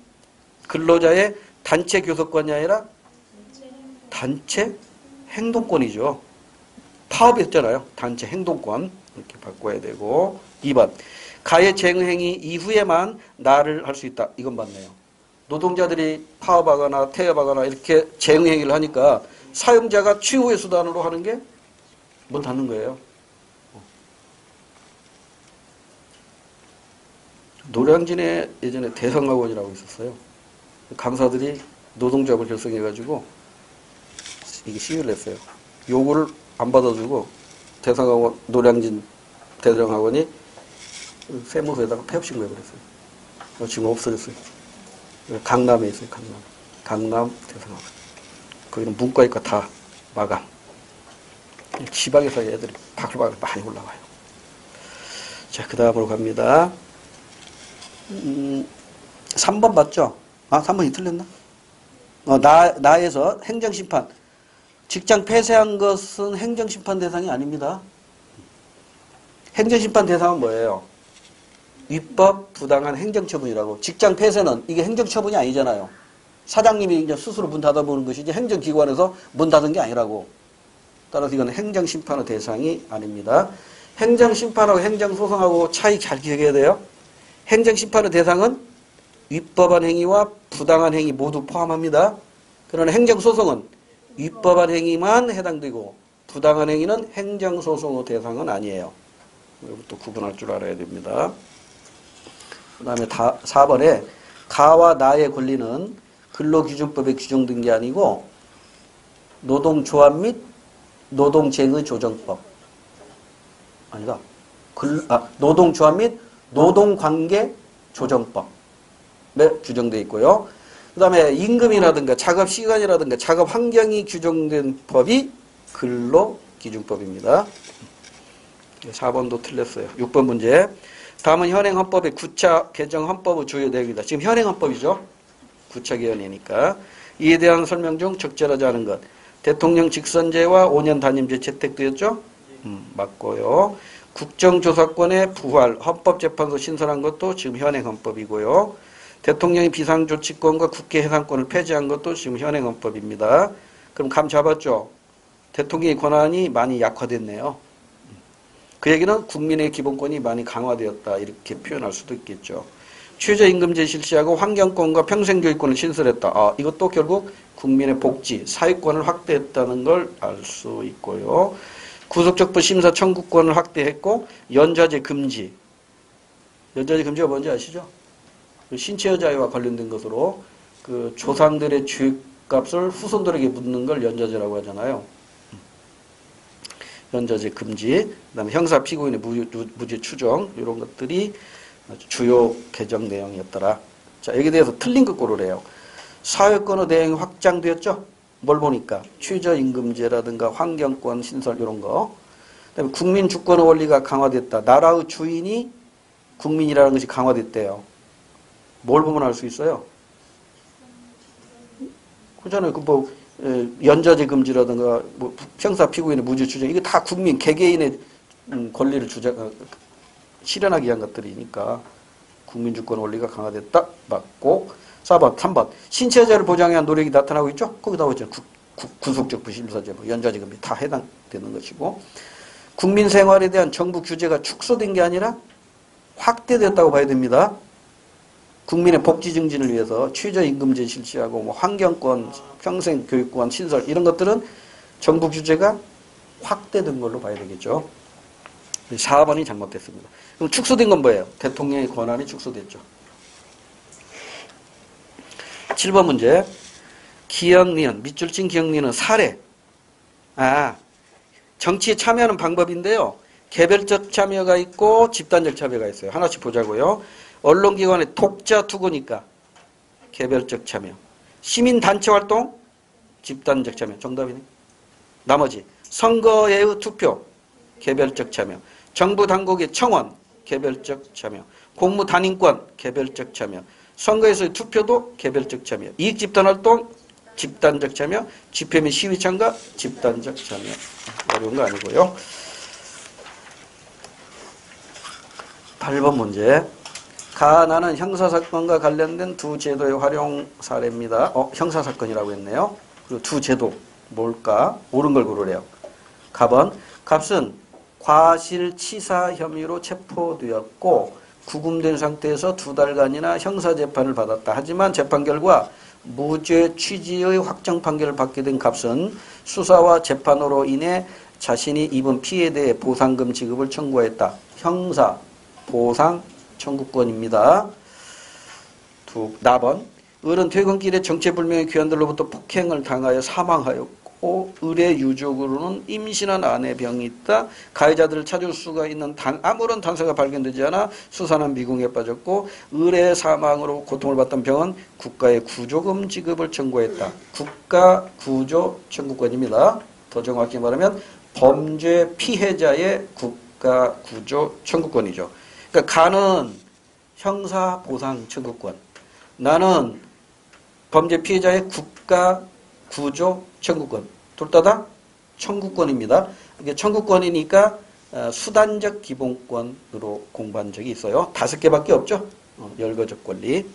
근로자의 단체 교섭권이 아니라 단체 행동권이죠. 파업이 했잖아요. 단체 행동권. 이렇게 바꿔야 되고. 2번. 가의 쟁행위 이후에만 나를 할 수 있다. 이건 맞네요. 노동자들이 파업하거나 태업하거나 이렇게 쟁행위를 하니까 사용자가 최후의 수단으로 하는 게 문 닫는 거예요. 노량진에 예전에 대성학원이라고 있었어요. 강사들이 노동조합을 결성해가지고 이게 시위를 했어요. 요구를 안 받아주고 대성학원, 노량진 대성학원이 세무서에다가 폐업 신고해버렸어요. 지금 없어졌어요. 강남에 있어요. 강남 대성학원. 거기는 문과이과 다 마감. 지방에서 애들이 바글바글 많이 올라와요. 자, 그 다음으로 갑니다. 3번 맞죠? 3번이 틀렸나? 나에서 행정심판. 직장 폐쇄한 것은 행정심판 대상이 아닙니다. 행정심판 대상은 뭐예요? 위법 부당한 행정처분이라고. 직장 폐쇄는 이게 행정처분이 아니잖아요. 사장님이 이제 스스로 문 닫아보는 것이지 행정기관에서 문 닫은 게 아니라고. 따라서 이건 행정심판의 대상이 아닙니다. 행정심판하고 행정소송하고 차이 잘 기억해야 돼요. 행정심판의 대상은 위법한 행위와 부당한 행위 모두 포함합니다. 그러나 행정소송은 위법한 행위만 해당되고 부당한 행위는 행정소송의 대상은 아니에요. 이것도 구분할 줄 알아야 됩니다. 그 다음에 4번에 가와 나의 권리는 근로기준법에 규정된 게 아니고 노동조합 및 노동쟁의 조정법. 아니다. 노동조합 및 노동관계 조정법에 규정되어 있고요. 그 다음에 임금이라든가 작업 시간이라든가 작업 환경이 규정된 법이 근로기준법입니다. 4번도 틀렸어요. 6번 문제. 다음은 현행 헌법의 9차 개정 헌법의 주요 내용이다. 지금 현행 헌법이죠. 9차 개헌이니까. 이에 대한 설명 중 적절하지 않은 것. 대통령 직선제와 5년 단임제 채택되었죠? 맞고요. 국정조사권의 부활, 헌법재판소 신설한 것도 지금 현행 헌법이고요. 대통령이 비상조치권과 국회 해산권을 폐지한 것도 지금 현행 헌법입니다. 그럼 감 잡았죠? 대통령의 권한이 많이 약화됐네요. 그 얘기는 국민의 기본권이 많이 강화되었다 이렇게 표현할 수도 있겠죠. 최저임금제 실시하고 환경권과 평생교육권을 신설했다. 이것도 결국 국민의 복지, 사회권을 확대했다는 걸 알 수 있고요. 구속적부 심사 청구권을 확대했고 연좌제 금지. 연좌제 금지가 뭔지 아시죠? 신체의 자유와 관련된 것으로 그 조상들의 죄값을 후손들에게 묻는 걸 연좌제라고 하잖아요. 연좌제 금지, 그다음에 형사 피고인의 무죄 추정 이런 것들이 주요 개정 내용이었더라. 자, 여기에 대해서 틀린 거 고르래요. 사회권의 내용이 확장되었죠? 뭘 보니까 최저임금제라든가 환경권 신설 이런 거. 그다음에 국민 주권의 원리가 강화됐다. 나라의 주인이 국민이라는 것이 강화됐대요. 뭘 보면 알 수 있어요? 그렇잖아요. 연좌제 금지라든가 형사 피고인의 무죄 추정 이게 다 국민 개개인의 권리를 실현하기 위한 것들이니까 국민 주권 원리가 강화됐다. 맞고 4번, 3번 신체의 자유를 보장하기 위한 노력이 나타나고 있죠. 거기 나와 있잖아요. 구속적 부심사제, 연좌제 금지 다 해당되는 것이고 국민 생활에 대한 정부 규제가 축소된 게 아니라 확대되었다고 봐야 됩니다. 국민의 복지 증진을 위해서 최저임금제 실시하고 환경권, 평생교육권 신설 이런 것들은 정부 규제가 확대된 걸로 봐야 되겠죠. 4번이 잘못됐습니다. 그럼 축소된 건 뭐예요? 대통령의 권한이 축소됐죠. 7번 문제. 기억니은, 밑줄 친 기억니은 사례. 정치에 참여하는 방법인데요. 개별적 참여가 있고 집단적 참여가 있어요. 하나씩 보자고요. 언론기관의 독자 투고니까 개별적 참여. 시민단체 활동, 집단적 참여. 정답이네. 나머지 선거의 투표, 개별적 참여. 정부 당국의 청원, 개별적 참여. 공무 단임권, 개별적 참여. 선거에서의 투표도 개별적 참여. 이익집단 활동, 집단적 참여. 집회 및 시위 참가, 집단적 참여. 어려운 거 아니고요. 8번 문제. 가나는 형사사건과 관련된 두 제도의 활용 사례입니다. 형사사건이라고 했네요. 그리고 두 제도 뭘까? 옳은 걸 고르래요. 갑은 갑은 과실치사 혐의로 체포되었고 구금된 상태에서 2달간이나 형사재판을 받았다. 하지만 재판 결과 무죄 취지의 확정 판결을 받게 된 갑은 수사와 재판으로 인해 자신이 입은 피해에 대해 보상금 지급을 청구했다. 형사 보상 청구권입니다. 나번 을은 퇴근길에 정체불명의 귀환들로부터 폭행을 당하여 사망하였고 을의 유족으로는 임신한 아내 병이 있다. 가해자들을 찾을 수가 있는 아무런 단서가 발견되지 않아 수사는 미궁에 빠졌고 을의 사망으로 고통을 받던 병은 국가의 구조금 지급을 청구했다. 국가 구조 청구권입니다. 더 정확히 말하면 범죄 피해자의 국가 구조 청구권이죠. 그러니까 가는 형사 보상 청구권, 나는 범죄 피해자의 국가 구조 청구권. 둘 다 청구권입니다. 이게 청구권이니까 수단적 기본권으로 공부한 적이 있어요. 5개밖에 없죠. 열거적 권리.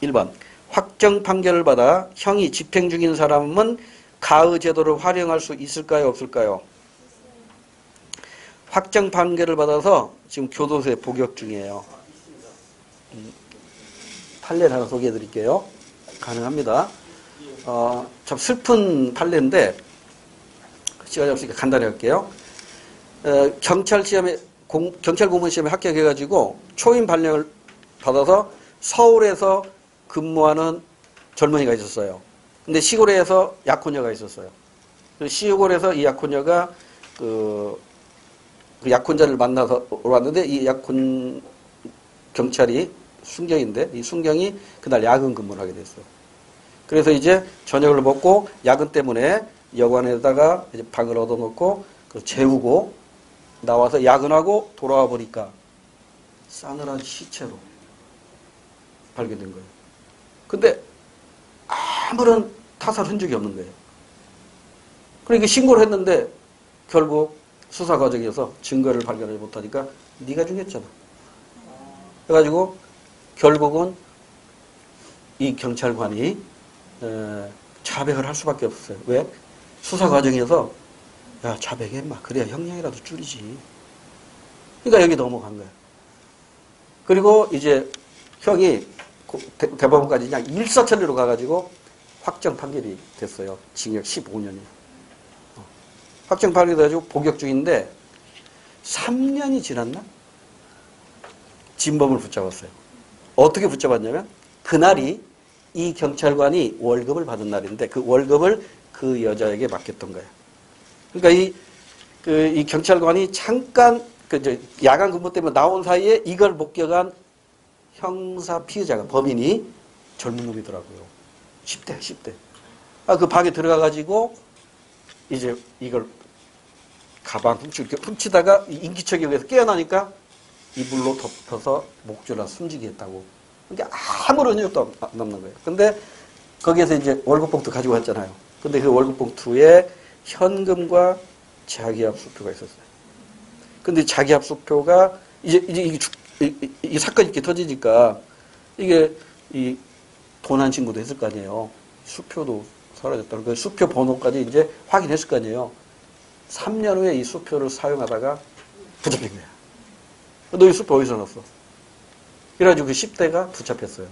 1번 확정 판결을 받아 형이 집행 중인 사람은 가의 제도를 활용할 수 있을까요? 없을까요? 확정 판결을 받아서 지금 교도소에 복역 중이에요. 판례를 하나 소개해 드릴게요. 가능합니다. 참 슬픈 판례인데 시간이 없으니까 간단히 할게요. 경찰 공무원 시험에 합격해가지고 초임 발령을 받아서 서울에서 근무하는 젊은이가 있었어요. 근데 시골에서 약혼녀가 있었어요. 시골에서 이 약혼녀가 그 약혼자를 만나서 왔는데 이 약혼 경찰이 순경인데 이 순경이 그날 야근 근무를 하게 됐어요. 그래서 이제 저녁을 먹고 야근 때문에 여관에다가 이제 방을 얻어놓고 재우고 나와서 야근하고 돌아와 보니까 싸늘한 시체로 발견된 거예요. 근데 아무런 타살 흔적이 없는 거예요. 그러니까 신고를 했는데 결국 수사 과정에서 증거를 발견하지 못하니까 네가 죽였잖아. 그래가지고 결국은 이 경찰관이 자백을 할 수밖에 없었어요. 왜? 수사 과정에서 야 자백해 인마. 그래야 형량이라도 줄이지. 그러니까 여기 넘어간 거야. 그리고 이제 형이 대법원까지 그냥 일사천리로 가가지고 확정 판결이 됐어요. 징역 15년이. 확정 판결이 돼가지고 복역 중인데 3년이 지났나? 진범을 붙잡았어요. 어떻게 붙잡았냐면 그날이 이 경찰관이 월급을 받은 날인데 그 월급을 그 여자에게 맡겼던 거예요. 그러니까 이 경찰관이 잠깐 야간 근무 때문에 나온 사이에 이걸 목격한 형사 피해자가 범인이 젊은 놈이더라고요. 10대. 그 방에 들어가가지고 이제 이걸 가방 훔치다가 인기척에 의해서 깨어나니까 이불로 덮어서 목줄을 숨지게 했다고. 그러니까 아무런 이유도 안 남는 거예요. 근데 거기에서 이제 월급봉투 가지고 왔잖아요. 근데 그 월급봉투에 현금과 자기압수표가 있었어요. 근데 자기압수표가 이제 이 사건이 이렇게 터지니까 이게 이 도난 신고도 했을 거 아니에요. 수표도 사라졌다는 그 수표 번호까지 이제 확인했을 거 아니에요. 3년 후에 이 수표를 사용하다가 붙잡힌 거야. 너 이 수표 어디서 났어? 그래가지고 그 10대가 붙잡혔어요.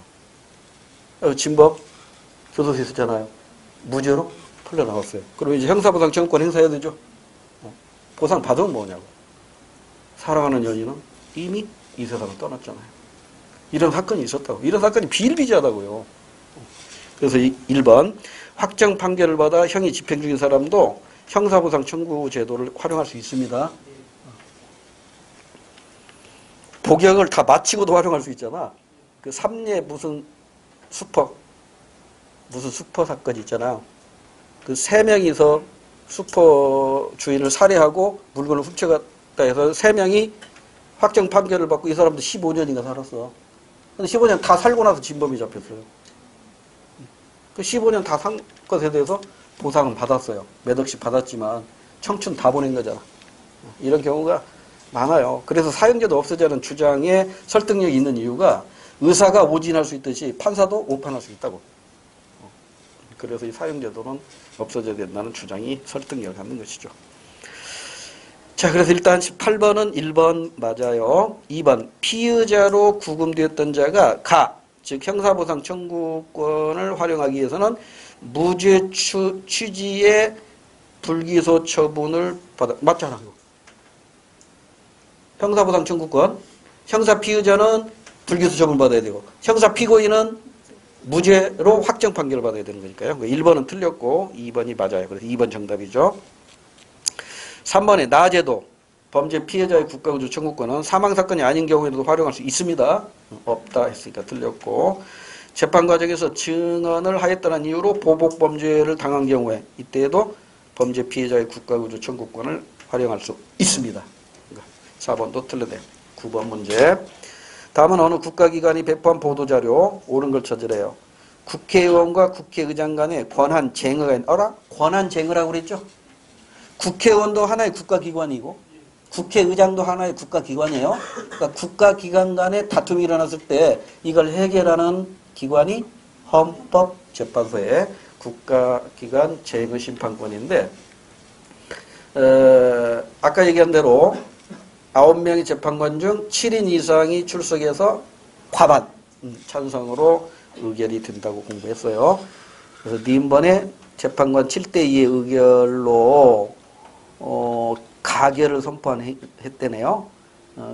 진법 교도소에 있었잖아요. 무죄로 풀려 나왔어요. 그럼 이제 형사보상 청구권 행사해야 되죠. 보상 받으면 뭐냐고. 사랑하는 연인은 이미 이 세상을 떠났잖아요. 이런 사건이 있었다고. 이런 사건이 비일비재하다고요. 그래서 1번 확정 판결을 받아 형이 집행 중인 사람도 형사보상 청구 제도를 활용할 수 있습니다. 복역을 다 마치고도 활용할 수 있잖아. 그 삼례 무슨 슈퍼 사건이 있잖아요. 그 3명이서 슈퍼 주인을 살해하고 물건을 훔쳐갔다 해서 3명이 확정 판결을 받고 이 사람도 15년인가 살았어. 근데 15년 다 살고 나서 진범이 잡혔어요. 그 15년 다 산 것에 대해서 보상은 받았어요. 몇 억씩 받았지만 청춘 다 보낸 거잖아. 이런 경우가 많아요. 그래서 사형제도 없어지는 주장에 설득력이 있는 이유가 의사가 오진할 수 있듯이 판사도 오판할 수 있다고. 그래서 이 사형제도는 없어져야 된다는 주장이 설득력을 갖는 것이죠. 자, 그래서 일단 18번은 1번 맞아요. 2번 피의자로 구금되었던 자가 즉 형사보상 청구권을 활용하기 위해서는 무죄 취지의 불기소 처분을 맞잖아. 형사보상 청구권, 형사 피의자는 불기소 처분 받아야 되고 형사 피고인은 무죄로 확정 판결을 받아야 되는 거니까요. 1번은 틀렸고 2번이 맞아요. 그래서 2번 정답이죠. 3번에 나제도 범죄 피해자의 국가구조 청구권은 사망사건이 아닌 경우에도 활용할 수 있습니다. 없다 했으니까 틀렸고 재판 과정에서 증언을 하였다는 이유로 보복범죄를 당한 경우에 이때에도 범죄 피해자의 국가구조 청구권을 활용할 수 있습니다. 4번도 틀렸네요. 9번 문제. 다음은 어느 국가기관이 배포한 보도자료 옳은 걸 찾으래요. 국회의원과 국회의장 간의 권한 쟁의가 있는 권한 쟁의라고 그랬죠? 국회의원도 하나의 국가기관이고 국회의장도 하나의 국가기관이에요. 그러니까 국가기관 간의 다툼이 일어났을 때 이걸 해결하는 기관이 헌법재판소의 국가기관 쟁의심판권인데 아까 얘기한 대로 9명의 재판관 중 7인 이상이 출석해서 과반 찬성으로 의결이 된다고 공부했어요. 그래서 니은번에 재판관 7대2의 의결로 가결을 선포했대네요.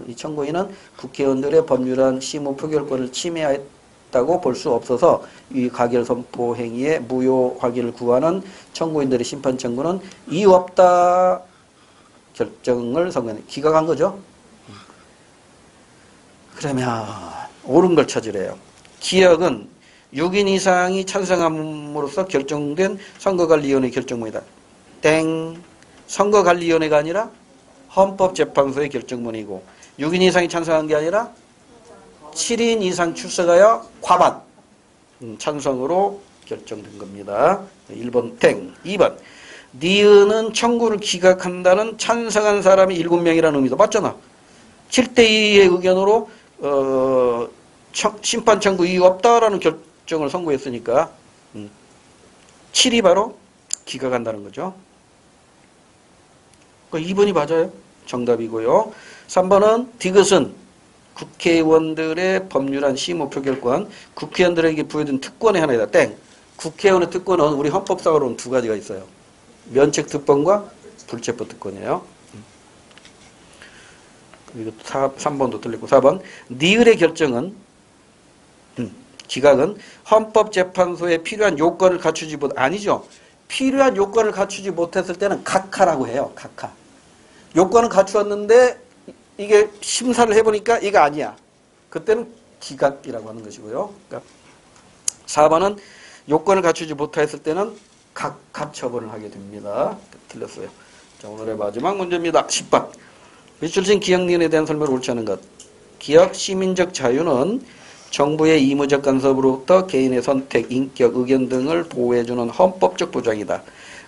이 청구인은 국회의원들의 법률안 심의 표결권을 침해했다고 볼 수 없어서 이 가결 선포 행위에 무효 확인을 구하는 청구인들의 심판 청구는 이유 없다 결정을 기각한 거죠. 그러면 옳은 걸 찾으래요. 기억은 6인 이상이 찬성함으로써 결정된 선거관리위원회 결정문이다. 땡. 선거관리위원회가 아니라 헌법재판소의 결정문이고 6인 이상이 찬성한 게 아니라 7인 이상 출석하여 과반 찬성으로 결정된 겁니다. 1번 땡. 2번 니은은 청구를 기각한다는 찬성한 사람이 7명이라는 의미도 맞잖아. 7대2의 의견으로 심판 청구 이유 없다라는 결정을 선고했으니까 7이 바로 기각한다는 거죠. 2번이 맞아요. 정답이고요. 3번은 디귿은 국회의원들의 법률안 심의 표결권, 국회의원들에게 부여된 특권의 하나이다. 땡. 국회의원의 특권은 우리 헌법상으로는 두 가지가 있어요. 면책 특권과 불체포 특권이에요. 그리고 3번도 틀리고 4번 니을의 결정은 기각은 헌법재판소에 필요한 요건을 갖추지 못 아니죠. 필요한 요건을 갖추지 못했을 때는 각하라고 해요. 각하. 요건은 갖추었는데 이게 심사를 해보니까 이거 아니야. 그때는 기각이라고 하는 것이고요. 그러니까 4번은 요건을 갖추지 못했을 때는 각하 처분을 하게 됩니다. 틀렸어요. 자, 오늘의 마지막 문제입니다. 10번. 밑줄친 기억니은에 대한 설명을 옳지 않은 것. 기억 시민적 자유는 정부의 의무적 간섭으로부터 개인의 선택, 인격, 의견 등을 보호해주는 헌법적 보장이다.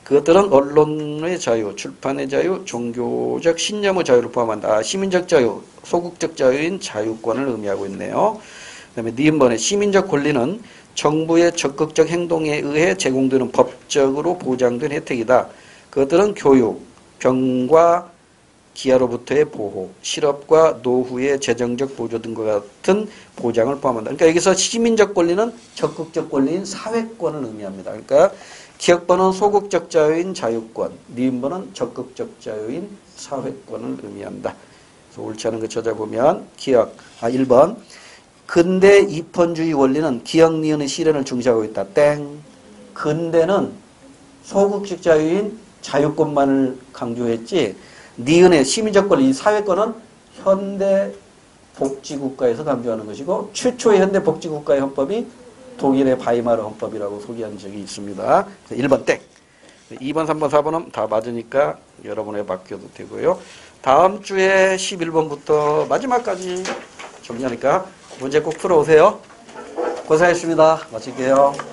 그것들은 언론의 자유, 출판의 자유, 종교적 신념의 자유를 포함한다. 시민적 자유, 소극적 자유인 자유권을 의미하고 있네요. 그 다음에 니은번에 시민적 권리는 정부의 적극적 행동에 의해 제공되는 법적으로 보장된 혜택이다. 그것들은 교육, 병과 기아로부터의 보호, 실업과 노후의 재정적 보조 등과 같은 보장을 포함한다. 그러니까 여기서 시민적 권리는 적극적 권리인 사회권을 의미합니다. 그러니까 기억번은 소극적 자유인 자유권, 니은번은 적극적 자유인 사회권을 의미한다. 그래서 옳지 않은 거 찾아보면 기억, 1번 근대 입헌주의 원리는 기억 니은의 실현을 중시하고 있다. 땡. 근대는 소극적 자유인 자유권만을 강조했지 니은의 시민적 권리, 사회권은 현대 복지국가에서 강조하는 것이고 최초의 현대 복지국가의 헌법이 독일의 바이마르 헌법이라고 소개한 적이 있습니다. 1번 땡. 2번, 3번, 4번은 다 맞으니까 여러분에 맡겨도 되고요. 다음 주에 11번부터 마지막까지 정리하니까 문제 꼭 풀어오세요. 고생하셨습니다. 마칠게요.